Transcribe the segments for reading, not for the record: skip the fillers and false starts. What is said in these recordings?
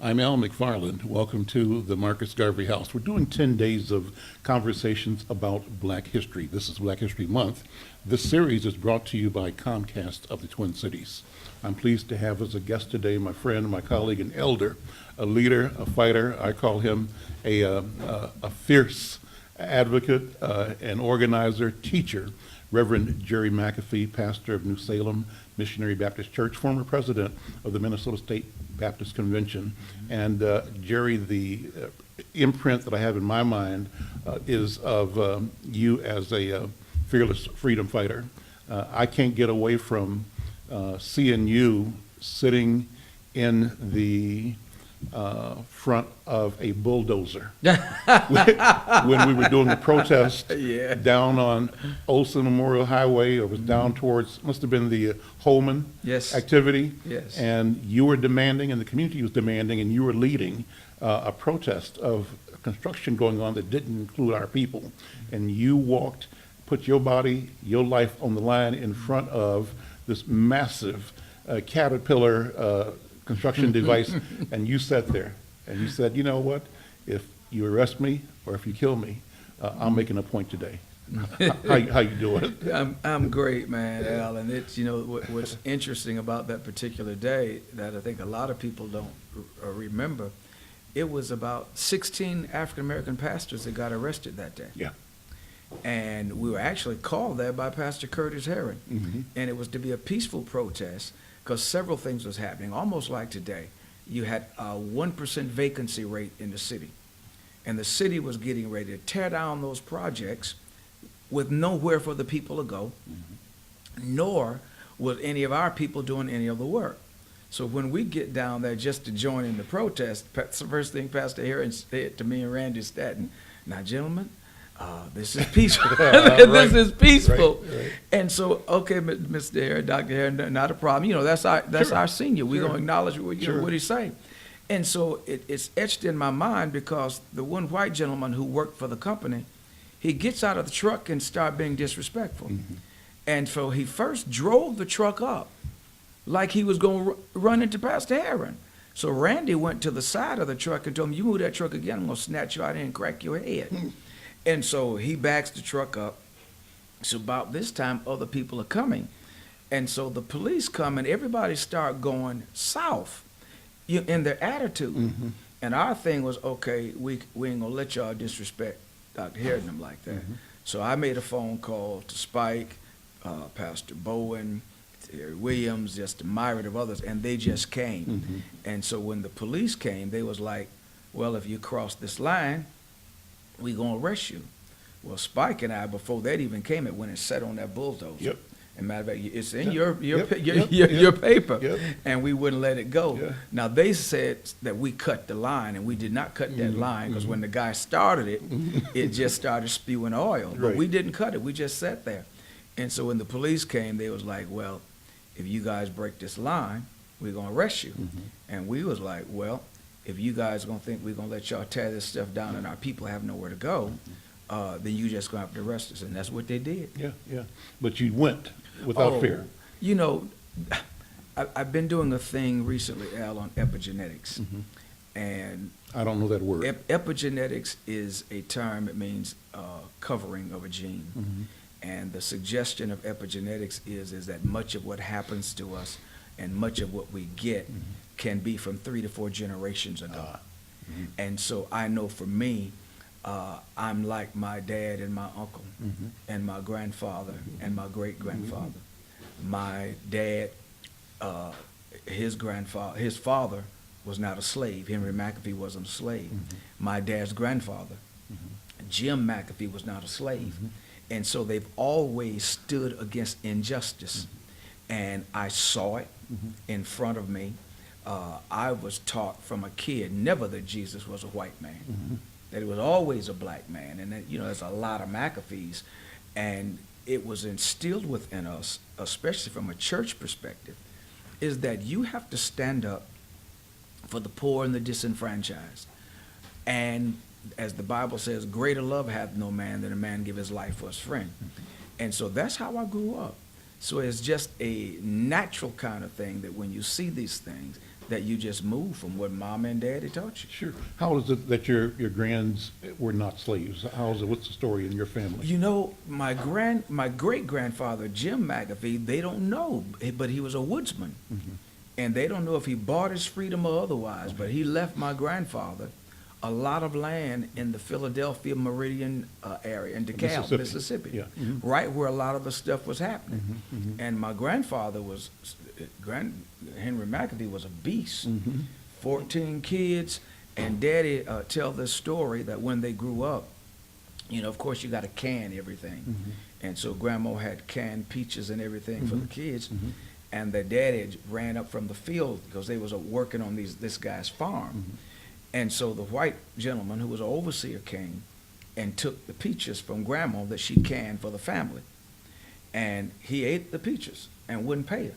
I'm Al McFarlane. Welcome to the Marcus Garvey House. We're doing 10 days of conversations about Black history. This is Black History Month. This series is brought to you by Comcast of the Twin Cities. I'm pleased to have as a guest today my friend, my colleague, and elder, a leader, a fighter. I call him a fierce advocate, an organizer, teacher, Reverend Jerry McAfee, pastor of New Salem Missionary Baptist Church, former president of the Minnesota State Baptist Convention. And Jerry, the imprint that I have in my mind is of you as a fearless freedom fighter. I can't get away from seeing you sitting in the front of a bulldozer when we were doing the protest down on Olson Memorial Highway. It was down towards, must have been the Holman activity. Yes. And you were demanding, and the community was demanding, and you were leading a protest of construction going on that didn't include our people. And you walked, put your body, your life on the line in front of this massive Caterpillar construction device, and you sat there and you said, you know what, if you arrest me or if you kill me, I'm making a point today. How you doing? I'm great, man, Al. And it's, what's interesting about that particular day that I think a lot of people don't remember, it was about 16 African-American pastors that got arrested that day. Yeah. And we were actually called there by Pastor Curtis Herron. Mm-hmm. And it was to be a peaceful protest because several things was happening, almost like today. You had a 1% vacancy rate in the city. And the city was getting ready to tear down those projects with nowhere for the people to go, nor was any of our people doing any of the work. So when we get down there just to join in the protest, the first thing Pastor Herron said to me and Randy Statton, now, gentlemen, this is peaceful. This is peaceful. Right. And so, okay, Mr. Herron, Dr. Herron, not a problem. That's our senior. We're going to acknowledge what he's saying. And so it's etched in my mind because the one white gentleman who worked for the company, he gets out of the truck and start being disrespectful. Mm-hmm. And so he first drove the truck up like he was going to run into Pastor Herron. So Randy went to the side of the truck and told him, you move that truck again, I'm going to snatch you out here and crack your head. And so he backs the truck up. So about this time, other people are coming. And so the police come and everybody start going south in their attitude. Mm-hmm. And our thing was, okay, we ain't going to let y'all disrespect Dr. Herron like that. Mm-hmm. So I made a phone call to Spike, Pastor Bowen, Terry Williams, just a myriad of others, and they just came. Mm-hmm. And so when the police came, they was like, well, if you cross this line, we gonna arrest you. Well, Spike and I, before that even came, it went and sat on that bulldozer. Yep. And matter of fact, it's in your paper, and we wouldn't let it go. Yep. Now they said that we cut the line, and we did not cut that line because when the guy started it, it just started spewing oil. But we didn't cut it; we just sat there. And so when the police came, they was like, "Well, if you guys break this line, we're gonna arrest you." Mm-hmm. And we was like, "Well, if you guys gonna think we're gonna let y'all tear this stuff down and our people have nowhere to go, then you just gonna have to arrest us." And that's what they did. Yeah. But you went without fear. I've been doing a thing recently, Al, on epigenetics. Mm-hmm. And I don't know that word. Epigenetics is a term. It means covering of a gene. Mm-hmm. And the suggestion of epigenetics is that much of what happens to us and much of what we get can be from 3 to 4 generations ago. And so I know for me, I'm like my dad and my uncle and my grandfather and my great-grandfather. My dad, his father was not a slave. Henry McAfee wasn't a slave. My dad's grandfather, Jim McAfee, was not a slave. And so they've always stood against injustice. And I saw it in front of me. I was taught from a kid never that Jesus was a white man, that he was always a black man. And that, there's a lot of McAfees. And it was instilled within us, especially from a church perspective, is that you have to stand up for the poor and the disenfranchised. And as the Bible says, greater love hath no man than a man give his life for his friend. And so that's how I grew up. So it's just a natural kind of thing that when you see these things, that you just move from what mom and daddy taught you. Sure. How is it that your grands were not slaves? How is it? What's the story in your family? You know, my great grandfather Jim McAfee, they don't know, but he was a woodsman, and they don't know if he bought his freedom or otherwise. But he left my grandfather a lot of land in the Philadelphia Meridian area in DeKalb, Mississippi, Yeah. right where a lot of the stuff was happening. Mm-hmm. And my grandfather was, Henry McAfee was a beast. 14 kids, and Daddy tell this story that when they grew up, you know, of course you got to can everything. And so Grandma had canned peaches and everything for the kids. And their daddy ran up from the field because they was working on this guy's farm. And so the white gentleman who was an overseer came and took the peaches from Grandma that she canned for the family. And he ate the peaches and wouldn't pay her.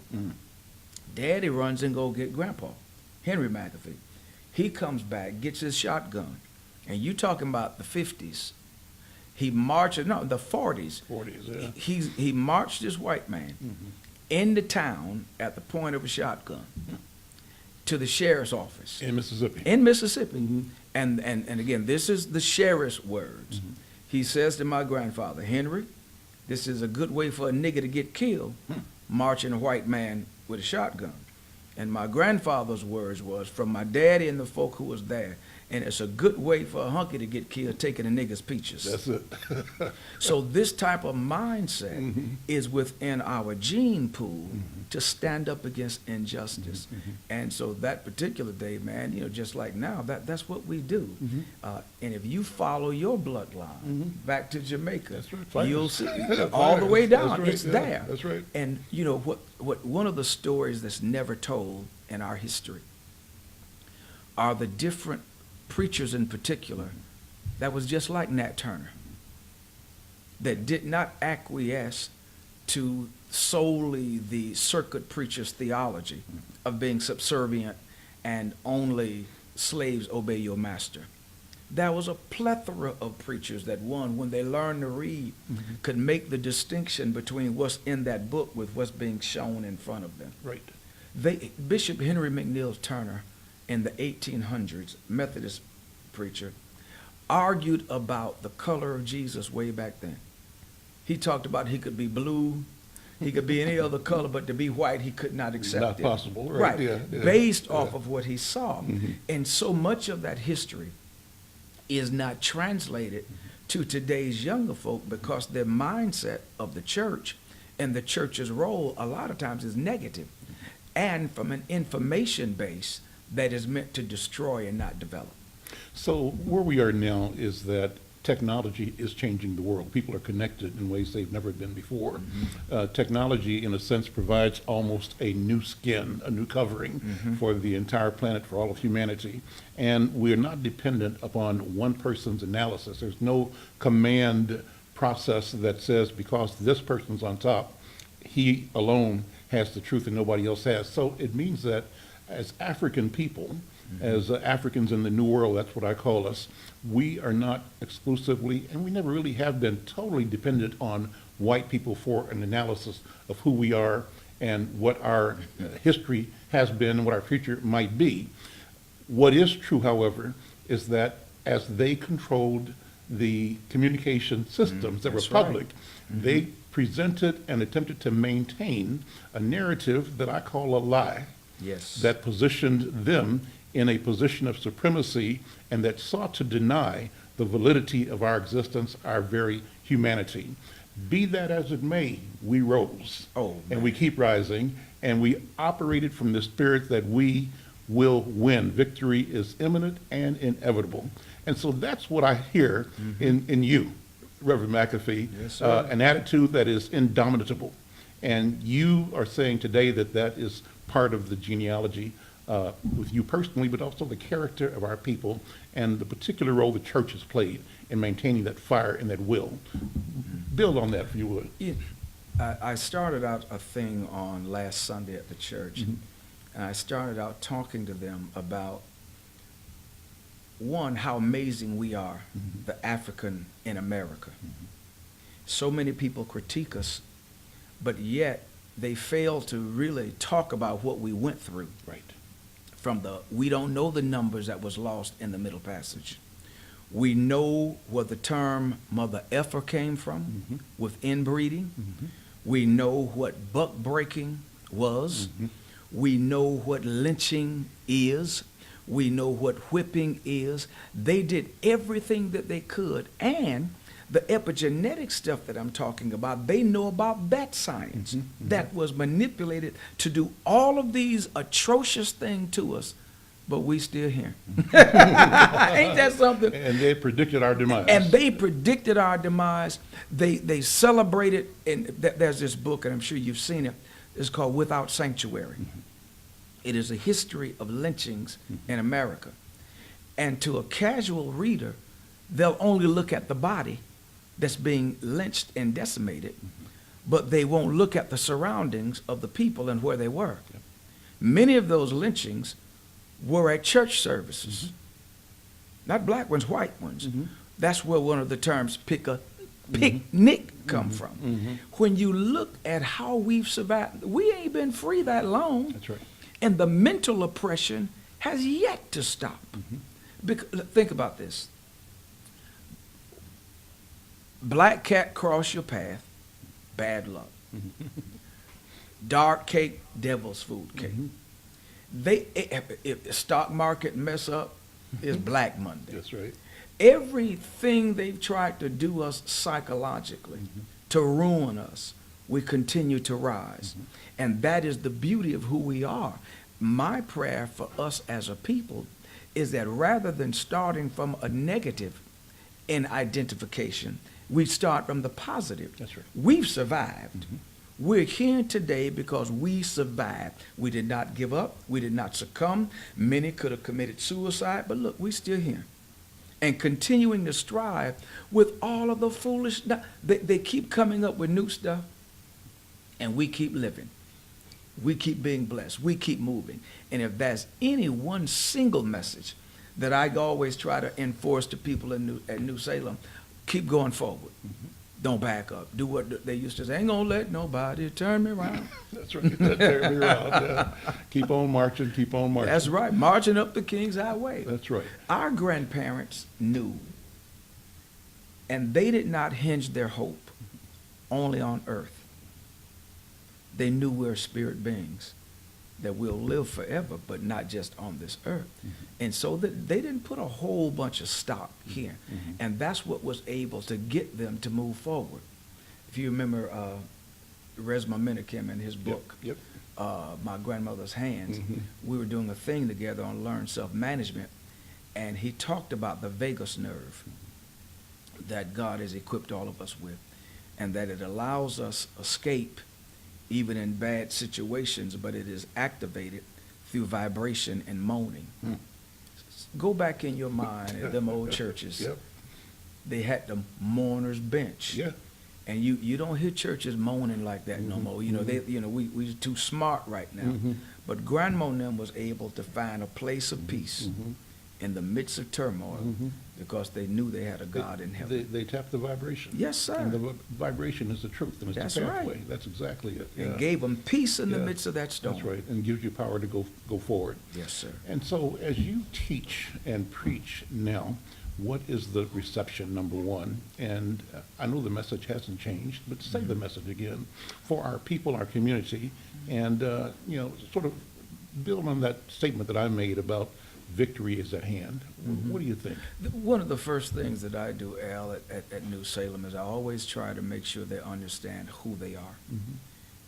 Daddy runs and go get Grandpa, Henry McAfee. He comes back, gets his shotgun. And you talking about the 50s. He marched, no, the 40s. 40s, yeah. He marched this white man into town at the point of a shotgun to the sheriff's office. In Mississippi. In Mississippi. And again, this is the sheriff's words. He says to my grandfather, Henry, this is a good way for a nigger to get killed, marching a white man with a shotgun. And my grandfather's words was, from my daddy and the folk who was there, and it's a good way for a hunky to get killed taking a nigger's peaches. That's it. So this type of mindset is within our gene pool to stand up against injustice. And so that particular day, man, you know, just like now, that's what we do. And if you follow your bloodline back to Jamaica, That's right. you'll see all the way down. That's right, It's yeah, there. that's right. And you know what one of the stories that's never told in our history are the different preachers in particular that was just like Nat Turner, that did not acquiesce to solely the circuit preacher's theology of being subservient and only slaves obey your master. There was a plethora of preachers that when they learned to read, could make the distinction between what's in that book with what's being shown in front of them. Right. Bishop Henry McNeil Turner in the 1800s, Methodist preacher, argued about the color of Jesus way back then. He talked about he could be blue, he could be any other color, but to be white, he could not accept Not it. possible, right? Yeah, yeah, Based yeah. off of what he saw. And so much of that history is not translated to today's younger folk because their mindset of the church and the church's role a lot of times is negative, and from an information base that is meant to destroy and not develop. So where we are now is that technology is changing the world. People are connected in ways they've never been before. Technology, in a sense, provides almost a new skin, a new covering for the entire planet, for all of humanity. And we're not dependent upon one person's analysis. There's no command process that says because this person's on top, he alone has the truth and nobody else has. So it means that as African people, as Africans in the New World, that's what I call us, we are not exclusively, and we never really have been totally dependent on white people for an analysis of who we are and what our history has been and what our future might be. What is true, however, is that as they controlled the communication systems that were That's right. public, they presented and attempted to maintain a narrative that I call a lie. Yes. That positioned them in a position of supremacy and that sought to deny the validity of our existence, our very humanity. Be that as it may, we rose. Oh, and we keep rising, and we operated from the spirit that we will win. Victory is imminent and inevitable. And so that's what I hear in you, Reverend McAfee, Yes, sir. an attitude that is indomitable. And you are saying today that that is part of the genealogy with you personally, but also the character of our people and the particular role the church has played in maintaining that fire and that will. Build on that, if you would. Yeah. I started out a thing on last Sunday at the church, and I started out talking to them about, one, how amazing we are, the African in America. So many people critique us, but yet they fail to really talk about what we went through. Right. we don't know the numbers that was lost in the Middle Passage. We know where the term mother effer came from with inbreeding. We know what buck breaking was. We know what lynching is. We know what whipping is. They did everything that they could. And the epigenetic stuff that I'm talking about, they know about that science that was manipulated to do all of these atrocious things to us, but we still here. Ain't that something? And they predicted our demise. And they predicted our demise. They celebrated, and there's this book, and I'm sure you've seen it. It's called Without Sanctuary. It is a history of lynchings in America. And to a casual reader, they'll only look at the body that's being lynched and decimated, but they won't look at the surroundings of the people and where they were. Many of those lynchings were at church services. Not black ones, white ones. That's where one of the terms picnic come from. When you look at how we've survived, we ain't been free that long. That's right. And the mental oppression has yet to stop. Think about this. Black cat cross your path, bad luck. Dark cake, devil's food cake. If the stock market mess up, it's Black Monday. That's right. Everything they've tried to do us psychologically, to ruin us, we continue to rise. And that is the beauty of who we are. My prayer for us as a people is that rather than starting from a negative in identification, we start from the positive. That's right. We've survived. We're here today because we survived. We did not give up. We did not succumb. Many could have committed suicide, but look, we're still here. And continuing to strive with all of the foolish, they keep coming up with new stuff, and we keep living. We keep being blessed. We keep moving. And if there's any one single message that I always try to enforce to people at New Salem, keep going forward. Don't back up. Do what they used to say. Ain't gonna let nobody turn me around. That's right. Turn me around. Yeah. Keep on marching. Keep on marching. That's right. Marching up the King's Highway. That's right. Our grandparents knew, and they did not hinge their hope only on earth. They knew we're spirit beings, that we'll live forever, but not just on this earth. And so that they didn't put a whole bunch of stock here. And that's what was able to get them to move forward. If you remember Resma Menakem in his book, My Grandmother's Hands, we were doing a thing together on Learn Self-Management, and he talked about the vagus nerve that God has equipped all of us with, and that it allows us escape even in bad situations, but it is activated through vibration and moaning. Go back in your mind at them old churches. They had the mourner's bench. And you don't hear churches moaning like that no more. You know, we're too smart right now. But Grandma and them was able to find a place of peace in the midst of turmoil because they knew they had a God in heaven. They tapped the vibration. Yes, sir. And the vibration is the truth, and it's That's the pathway. right. That's exactly it. And gave them peace in the midst of that storm. That's right, and gives you power to go forward. Yes, sir. And so as you teach and preach now, what is the reception, number one? And I know the message hasn't changed, but say the message again for our people, our community, and sort of build on that statement that I made about victory is at hand. What do you think? One of the first things that I do, Al, at New Salem is I always try to make sure they understand who they are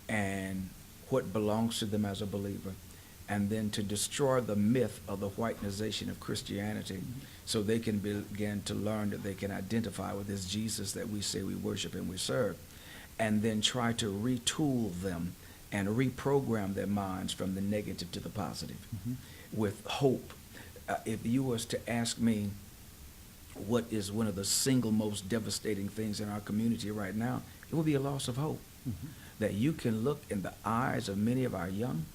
and what belongs to them as a believer, and then to destroy the myth of the whitenization of Christianity so they can begin to learn that they can identify with this Jesus that we say we worship and we serve, and then try to retool them and reprogram their minds from the negative to the positive with hope. If you was to ask me what is one of the single most devastating things in our community right now, it would be a loss of hope. That you can look in the eyes of many of our young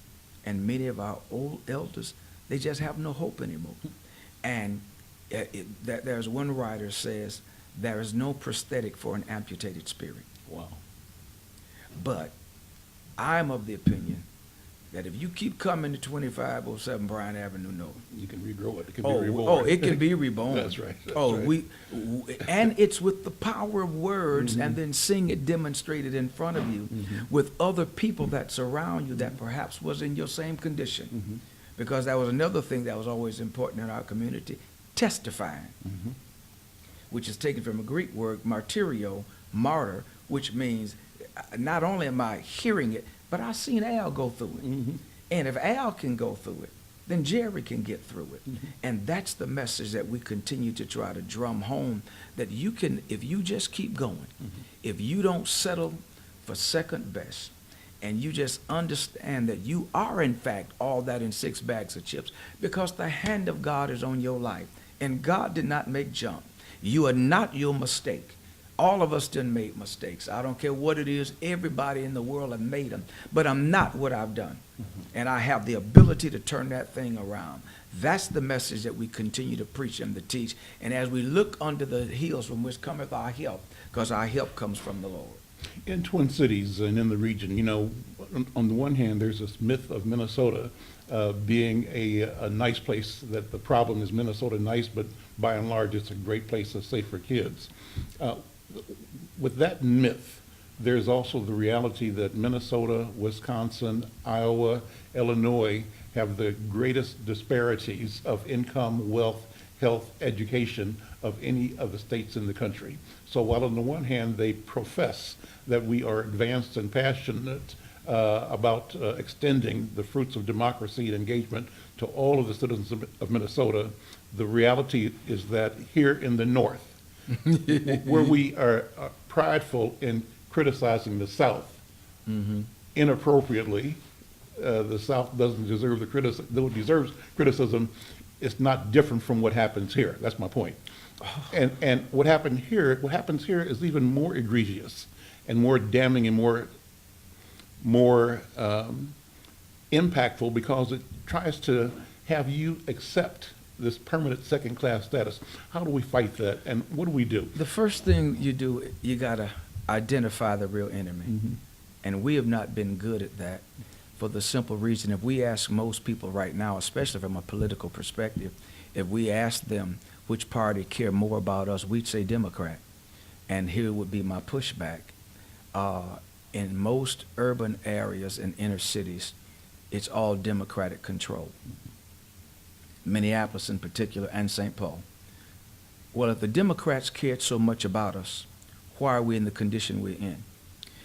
and many of our old elders, they just have no hope anymore. And there's one writer says, there is no prosthetic for an amputated spirit. Wow. But I'm of the opinion that if you keep coming to 2507 Bryan Avenue North, You can regrow it. It can be oh, reborn. oh, it can be reborn. That's right. That's oh, right. And it's with the power of words, and then seeing it demonstrated in front of you with other people that surround you that perhaps was in your same condition. Because that was another thing that was always important in our community, testifying, which is taken from a Greek word, martyrio, martyr, which means not only am I hearing it, but I've seen Al go through it. And if Al can go through it, then Jerry can get through it. And that's the message that we continue to try to drum home, that you can, if you just keep going, if you don't settle for second best, and you just understand that you are in fact all that in 6 bags of chips, because the hand of God is on your life, and God did not make junk. You are not your mistake. All of us done made mistakes. I don't care what it is. Everybody in the world have made them. But I'm not what I've done. And I have the ability to turn that thing around. That's the message that we continue to preach and to teach. And as we look under the hills from which cometh our help, because our help comes from the Lord. In Twin Cities and in the region, you know, on the one hand, there's this myth of Minnesota being a nice place, that the problem is Minnesota nice, but by and large, it's a great place to stay for kids. With that myth, there's also the reality that Minnesota, Wisconsin, Iowa, Illinois have the greatest disparities of income, wealth, health, education of any of the states in the country. So while on the one hand they profess that we are advanced and passionate about extending the fruits of democracy and engagement to all of the citizens of Minnesota, the reality is that here in the North, where we are prideful in criticizing the South inappropriately, the South doesn't deserve the criticism, though it deserves criticism. It's not different from what happens here. That's my point. And what happens here is even more egregious and more damning and more impactful, because it tries to have you accept this permanent second-class status. How do we fight that, and what do we do? The first thing you do, you got to identify the real enemy. And we have not been good at that, for the simple reason, if we ask most people right now, especially from a political perspective, if we ask them which party care more about us, we'd say Democrat. And here would be my pushback. In most urban areas and inner cities, it's all Democratic control. Minneapolis in particular, and St. Paul. Well, if the Democrats cared so much about us, why are we in the condition we're in?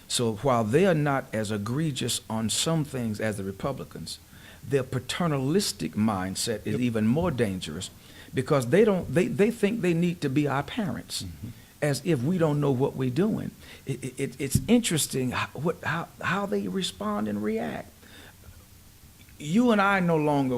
So while they are not as egregious on some things as the Republicans, their paternalistic mindset is even more dangerous, because they think they need to be our parents, as if we don't know what we're doing. It's interesting how they respond and react. You and I no longer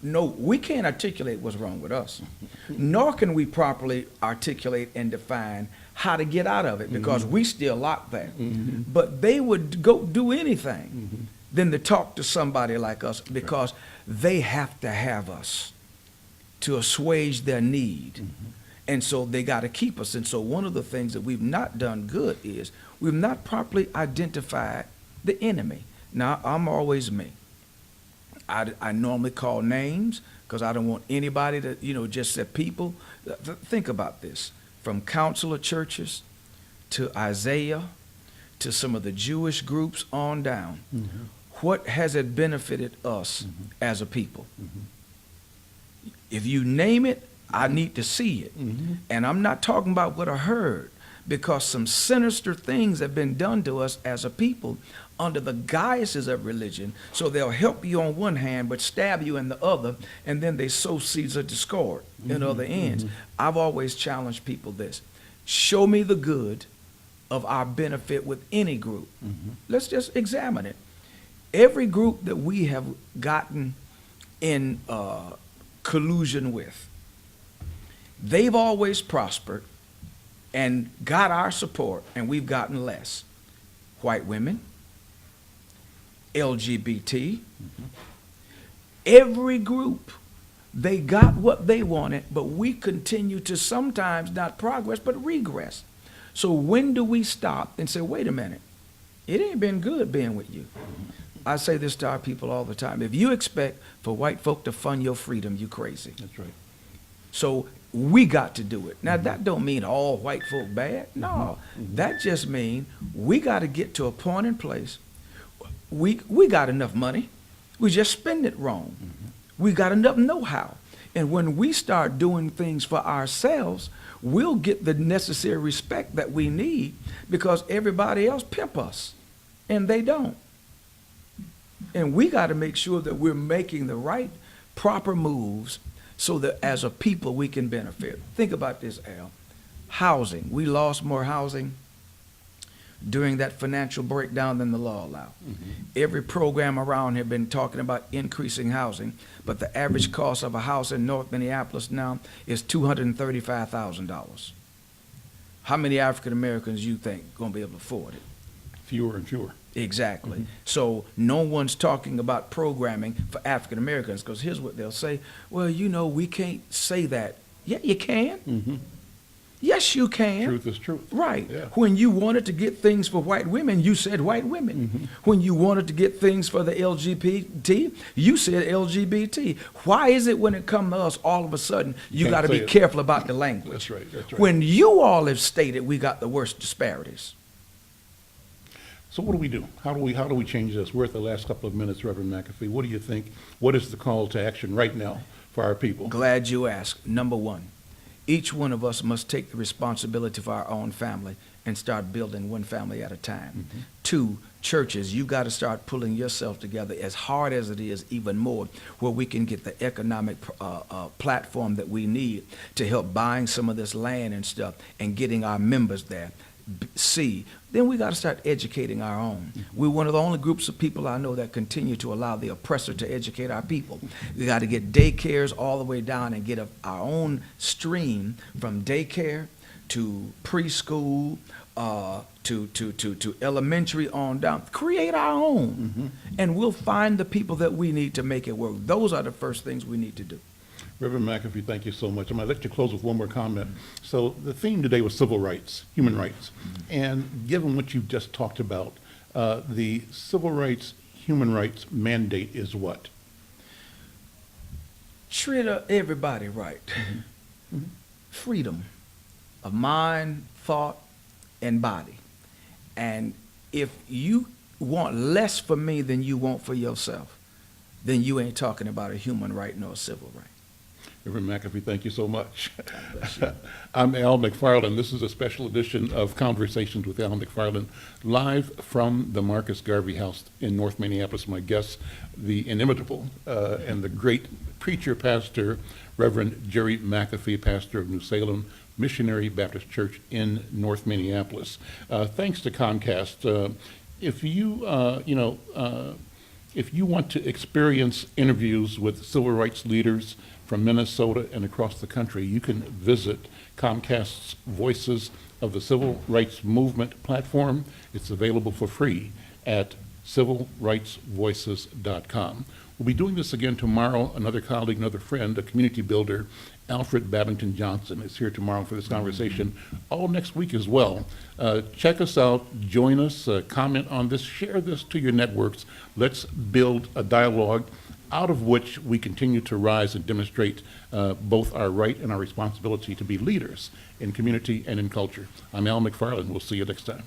we can't articulate what's wrong with us, nor can we properly articulate and define how to get out of it, because we still locked there. But they would go do anything than to talk to somebody like us, because they have to have us to assuage their need. And so they got to keep us. And so one of the things that we've not done good is we've not properly identified the enemy. Now, I'm always me. I normally call names, because I don't want anybody to, just say people. Think about this. From counselor churches to Isaiah to some of the Jewish groups on down. What has it benefited us as a people? If you name it, I need to see it. And I'm not talking about what I heard, because some sinister things have been done to us as a people under the guises of religion. So they'll help you on one hand, but stab you in the other, and then they sow seeds of discord in other ends. I've always challenged people this. Show me the good of our benefit with any group. Let's just examine it. Every group that we have gotten in collusion with, they've always prospered and got our support, and we've gotten less. White women, LGBT, every group, they got what they wanted, but we continue to sometimes not progress, but regress. So when do we stop and say, wait a minute, it ain't been good being with you? I say this to our people all the time. If you expect for white folk to fund your freedom, you crazy. That's right. So we got to do it. Now, that don't mean all white folk bad. No, that just mean we got to get to a point in place. We got enough money. We just spend it wrong. We got enough know-how. And when we start doing things for ourselves, we'll get the necessary respect that we need, because everybody else pimp us, and they don't. And we got to make sure that we're making the right, proper moves so that as a people we can benefit. Think about this, Al. Housing. We lost more housing during that financial breakdown than the law allowed. Every program around here been talking about increasing housing, but the average cost of a house in North Minneapolis now is $235,000. How many African Americans you think going to be able to afford it? Fewer and fewer. Exactly. So no one's talking about programming for African Americans, because here's what they'll say: well, you know, we can't say that. Yeah, you can. Yes, you can. Truth is truth. Right. Yeah. When you wanted to get things for white women, you said white women. When you wanted to get things for the LGBT, you said LGBT. Why is it when it comes to us, all of a sudden, you can't got to say be it. careful about the language? That's right. That's right. When you all have stated we got the worst disparities. So what do we do? How do we change this? We're at the last couple of minutes, Reverend McAfee. What do you think? What is the call to action right now for our people? Glad you asked. Number one, each one of us must take the responsibility for our own family and start building one family at a time. Two, churches, you got to start pulling yourself together, as hard as it is, even more, where we can get the economic platform that we need to help buying some of this land and stuff and getting our members there. C, then we got to start educating our own. We're one of the only groups of people I know that continue to allow the oppressor to educate our people. We got to get daycares all the way down and get our own stream from daycare to preschool to elementary on down. Create our own, and we'll find the people that we need to make it work. Those are the first things we need to do. Reverend McAfee, thank you so much. I'm going to let you close with one more comment. So the theme today was civil rights, human rights. And given what you've just talked about, the civil rights, human rights mandate is what? Treat everybody right. Freedom of mind, thought, and body. And if you want less for me than you want for yourself, then you ain't talking about a human right nor a civil right. Reverend McAfee, thank you so much. I'm Al McFarlane. This is a special edition of Conversations with Al McFarlane, live from the Marcus Garvey House in North Minneapolis. My guest, the inimitable and the great preacher pastor, Reverend Jerry McAfee, pastor of New Salem Missionary Baptist Church in North Minneapolis. Thanks to Comcast. If you want to experience interviews with civil rights leaders from Minnesota and across the country, you can visit Comcast's Voices of the Civil Rights Movement platform. It's available for free at civilrightsvoices.com. We'll be doing this again tomorrow. Another colleague, another friend, a community builder, Alfred Babington Johnson, is here tomorrow for this conversation, all next week as well. Check us out, join us, comment on this, share this to your networks. Let's build a dialogue out of which we continue to rise and demonstrate both our right and our responsibility to be leaders in community and in culture. I'm Al McFarlane. We'll see you next time.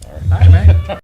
All right, man.